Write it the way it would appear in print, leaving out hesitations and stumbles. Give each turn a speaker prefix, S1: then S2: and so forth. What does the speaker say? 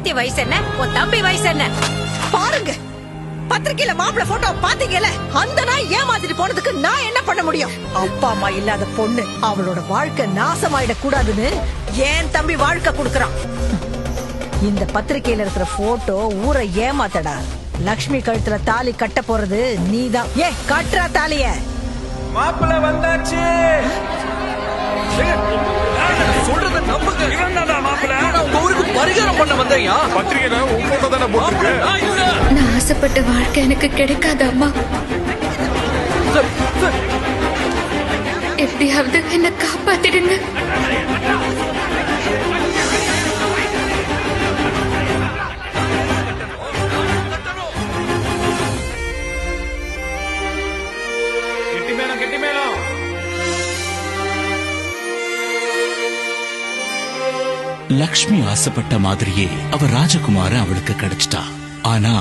S1: பேத்தி வயசு என்ன, உன் தம்பி வயசு என்ன?
S2: பாருங்க, பத்திரிக்கையில மாப்பிள்ள போட்டோ பாத்தீங்கல்ல, அந்த நாய் ஏமாத்திட்டு போனதுக்கு நான் என்ன பண்ண முடியும்? அப்பா அம்மா இல்லாத பொண்ணு அவளோட வாழ்க்கை நாசமாயிட கூடாதுன்னு ஏன் தம்பி வாழ்க்கை கொடுக்கறான். இந்த பத்திரிக்கையில இருக்கிற போட்டோ ஊரை ஏமாத்தடா. லக்ஷ்மி கழுத்துல தாலி கட்ட போறது நீதான். ஏ கட்டுறா தாலிய.
S3: மாப்பிள்ள வந்தாச்சு.
S4: சொல்றத நம்புங்க.
S3: இவன்தான்டா மாப்பிள்ள.
S4: நான் உங்க ஊருக்கு பரிகாரம் பண்ண வந்தேன்யா.
S3: பத்திரிகையில உன் போட்டோ தானே போட்டுருக்கு.
S5: நான் ஆசைப்பட்ட வாழ்க்கை எனக்கு கிடைக்காது அம்மா. எப்படியாவது என்ன காப்பாத்திடுங்க.
S3: கெட்டி மேளம்.
S6: லக்ஷ்மி ஆசைப்பட்ட மாதிரியே அவ ராஜகுமார அவளுக்கு கிடைச்சிட்டா. ஆனா